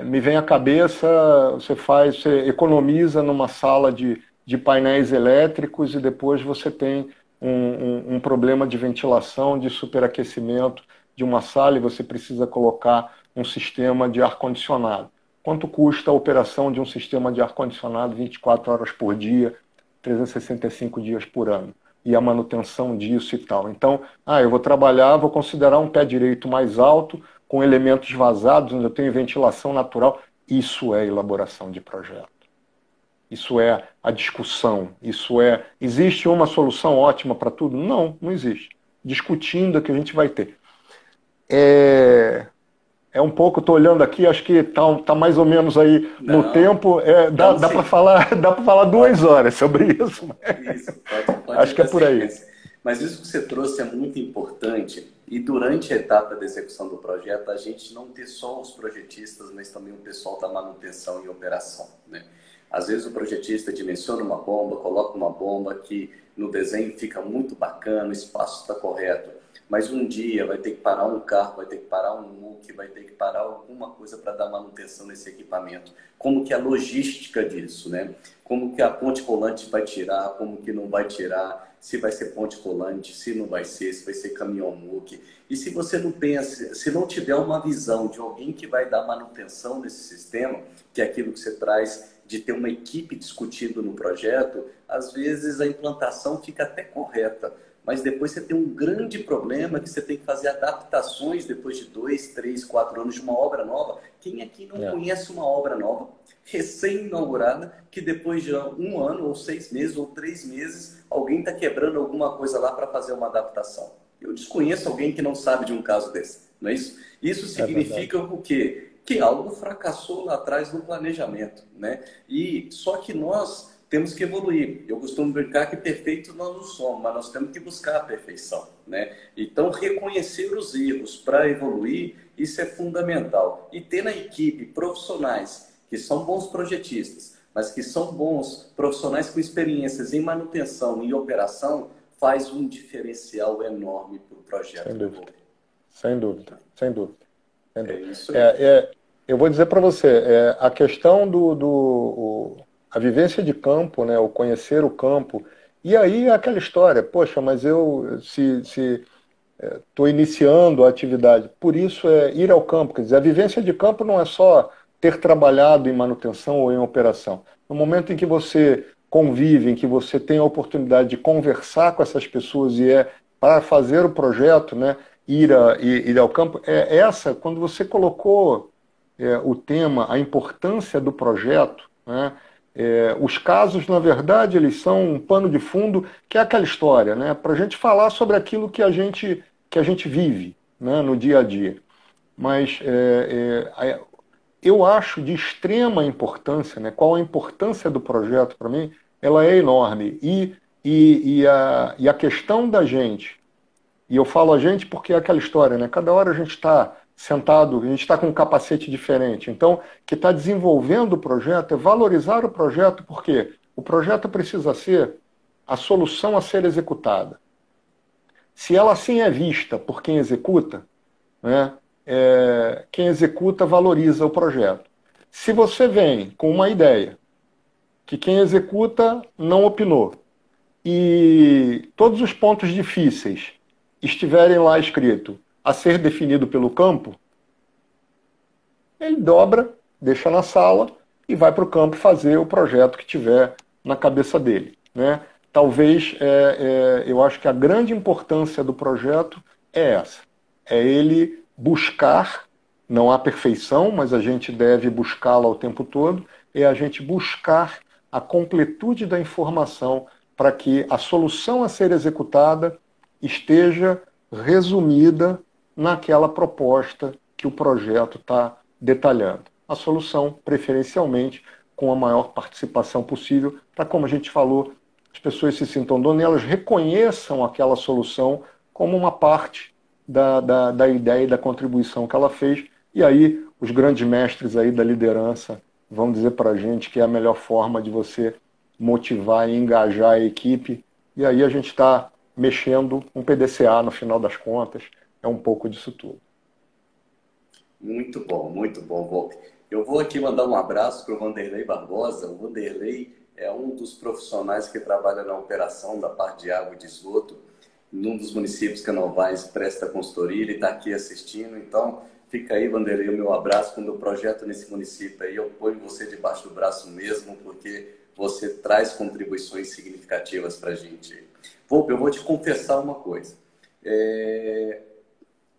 me vem à cabeça, você economiza numa sala de painéis elétricos e depois você tem um problema de ventilação, de superaquecimento de uma sala e você precisa colocar um sistema de ar-condicionado. Quanto custa a operação de um sistema de ar-condicionado 24 horas por dia, 365 dias por ano? E a manutenção disso e tal. Então, eu vou trabalhar, vou considerar um pé direito mais alto, com elementos vazados, onde eu tenho ventilação natural. Isso é elaboração de projeto. Isso é a discussão. Existe uma solução ótima para tudo? Não, não existe. Discutindo é que a gente vai ter. Um pouco, estou olhando aqui, acho que está mais ou menos aí no tempo. Dá para falar 2 horas sobre isso. Isso, pode acho que é por aí. Mas isso que você trouxe é muito importante. E durante a etapa da execução do projeto, a gente não ter só os projetistas, mas também o pessoal da manutenção e operação, né? Às vezes o projetista dimensiona uma bomba, coloca uma bomba que no desenho fica muito bacana, o espaço está correto. Mas um dia vai ter que parar um carro, vai ter que parar um MUC, vai ter que parar alguma coisa para dar manutenção nesse equipamento. Como que é a logística disso, né? Como que a ponte rolante vai tirar, como que não vai tirar, se vai ser ponte rolante, se não vai ser, se vai ser caminhão MUC. E se você não pensa, se não tiver uma visão de alguém que vai dar manutenção nesse sistema, que é aquilo que você traz de ter uma equipe discutindo no projeto, às vezes a implantação fica até correta, mas depois você tem um grande problema que você tem que fazer adaptações depois de 2, 3, 4 anos de uma obra nova. Quem aqui não conhece uma obra nova, recém-inaugurada, que depois de 1 ano, ou 6 meses, ou 3 meses, alguém está quebrando alguma coisa lá para fazer uma adaptação? Eu desconheço alguém que não sabe de um caso desse, não é isso? Isso significa o quê? Que algo fracassou lá atrás no planejamento, né? E só que nós temos que evoluir. Eu costumo brincar que perfeito nós não somos, mas nós temos que buscar a perfeição, né? Então, reconhecer os erros para evoluir, isso é fundamental. E ter na equipe profissionais que são bons projetistas, mas que são bons profissionais com experiências em manutenção e operação, faz um diferencial enorme para o projeto. Sem dúvida. Sem dúvida. Sem dúvida. É isso aí. Eu vou dizer para você, a questão a vivência de campo, né, o conhecer o campo, e aí é aquela história, poxa, mas eu estou iniciando a atividade, por isso é ir ao campo, quer dizer, a vivência de campo não é só ter trabalhado em manutenção ou em operação. No momento em que você convive, em que você tem a oportunidade de conversar com essas pessoas e para fazer o projeto, né, ir ao campo, quando você colocou o tema, a importância do projeto, né? Os casos, na verdade, eles são um pano de fundo, que é aquela história, né? Para a gente falar sobre aquilo que a gente vive, né? No dia a dia. Mas eu acho de extrema importância, né? Qual a importância do projeto para mim? Ela é enorme. E a questão da gente, e eu falo a gente porque é aquela história, né? Cada hora a gente está sentado, a gente está com um capacete diferente. Então, que está desenvolvendo o projeto é valorizar o projeto, porque o projeto precisa ser a solução a ser executada. Se ela assim é vista por quem executa, né, quem executa valoriza o projeto. Se você vem com uma ideia que quem executa não opinou e todos os pontos difíceis estiverem lá escrito a ser definido pelo campo, ele dobra, deixa na sala e vai para o campo fazer o projeto que tiver na cabeça dele, né? Talvez, eu acho que a grande importância do projeto é essa. É ele buscar, não há perfeição, mas a gente deve buscá-la o tempo todo, é a gente buscar a completude da informação para que a solução a ser executada esteja resumida naquela proposta que o projeto está detalhando. A solução, preferencialmente, com a maior participação possível, para, como a gente falou, as pessoas se sintam donas e elas reconheçam aquela solução como uma parte da ideia e da contribuição que ela fez. E aí os grandes mestres aí da liderança vão dizer para a gente que é a melhor forma de você motivar e engajar a equipe. E aí a gente está mexendo um PDCA no final das contas. É um pouco disso tudo. Muito bom, Volpe. Eu vou aqui mandar um abraço para o Vanderlei Barbosa. O Vanderlei é um dos profissionais que trabalha na operação da parte de água e de esgoto, num dos municípios que a Novaes presta consultoria. Ele está aqui assistindo, então fica aí, Vanderlei, o meu abraço. Quando eu projeto nesse município aí, eu ponho você debaixo do braço mesmo, porque você traz contribuições significativas para a gente. Volpe, eu vou te confessar uma coisa.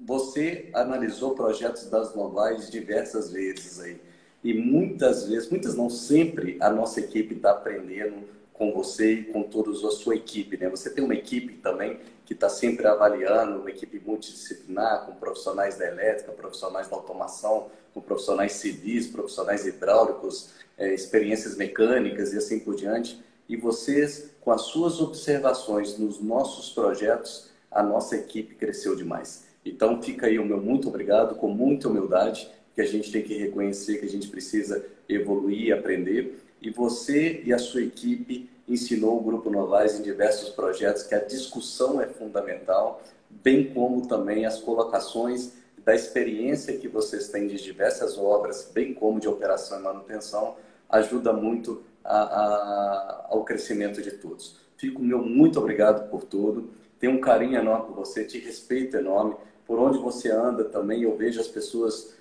Você analisou projetos das Novaes diversas vezes aí. E muitas vezes, muitas não, sempre a nossa equipe está aprendendo com você e com toda a sua equipe, né? Você tem uma equipe também que está sempre avaliando, uma equipe multidisciplinar, com profissionais da elétrica, profissionais da automação, com profissionais civis, profissionais hidráulicos, experiências mecânicas e assim por diante. E vocês, com as suas observações nos nossos projetos, a nossa equipe cresceu demais. Então fica aí o meu muito obrigado, com muita humildade, que a gente tem que reconhecer que a gente precisa evoluir e aprender. E você e a sua equipe ensinou o Grupo Novaes em diversos projetos que a discussão é fundamental, bem como também as colocações da experiência que vocês têm de diversas obras, bem como de operação e manutenção, ajuda muito ao crescimento de todos. Fico meu muito obrigado por tudo. Tenho um carinho enorme por você, te respeito enorme. Por onde você anda também, eu vejo as pessoas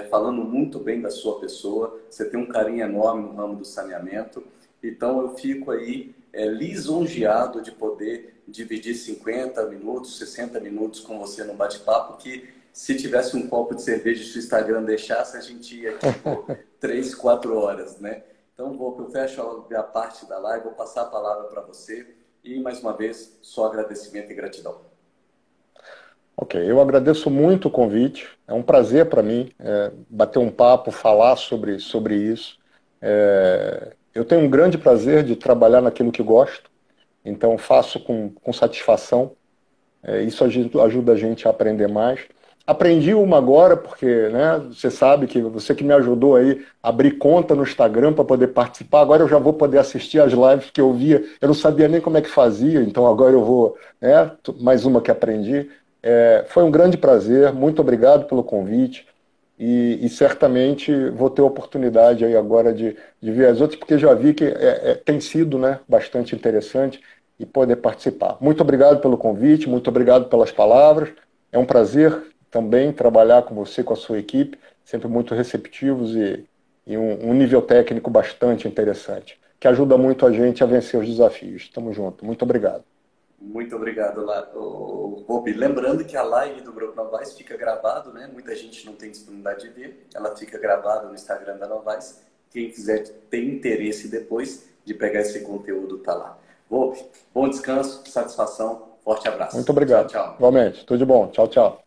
falando muito bem da sua pessoa. Você tem um carinho enorme no ramo do saneamento. Então, eu fico aí lisonjeado de poder dividir 50 minutos, 60 minutos com você no bate-papo, que se tivesse um copo de cerveja e se o Instagram deixasse, a gente ia aqui por 3, 4 horas, né? Então, eu fecho a parte da live, vou passar a palavra para você. E, mais uma vez, só agradecimento e gratidão. Ok, eu agradeço muito o convite. É um prazer para mim bater um papo, falar sobre isso. Eu tenho um grande prazer de trabalhar naquilo que gosto, então faço com satisfação. Isso ajuda a gente a aprender mais. Aprendi uma agora, porque né, você sabe que você que me ajudou aí a abrir conta no Instagram para poder participar, agora eu já vou poder assistir as lives que eu via. Eu não sabia nem como é que fazia, então agora eu vou, mais uma que aprendi. Foi um grande prazer, muito obrigado pelo convite e certamente vou ter a oportunidade aí agora de ver as outras, porque já vi que tem sido bastante interessante e poder participar. Muito obrigado pelo convite, muito obrigado pelas palavras. É um prazer também trabalhar com você, com a sua equipe, sempre muito receptivos e um nível técnico bastante interessante, que ajuda muito a gente a vencer os desafios. Estamos juntos. Muito obrigado. Muito obrigado, Bob. Lembrando que a live do Grupo Novaes fica gravado, né? Muita gente não tem disponibilidade de ver. Ela fica gravada no Instagram da Novaes. Quem quiser ter interesse depois de pegar esse conteúdo, tá lá. Bob, bom descanso, satisfação, forte abraço. Muito obrigado. Tchau, tchau. Igualmente, tudo de bom. Tchau, tchau.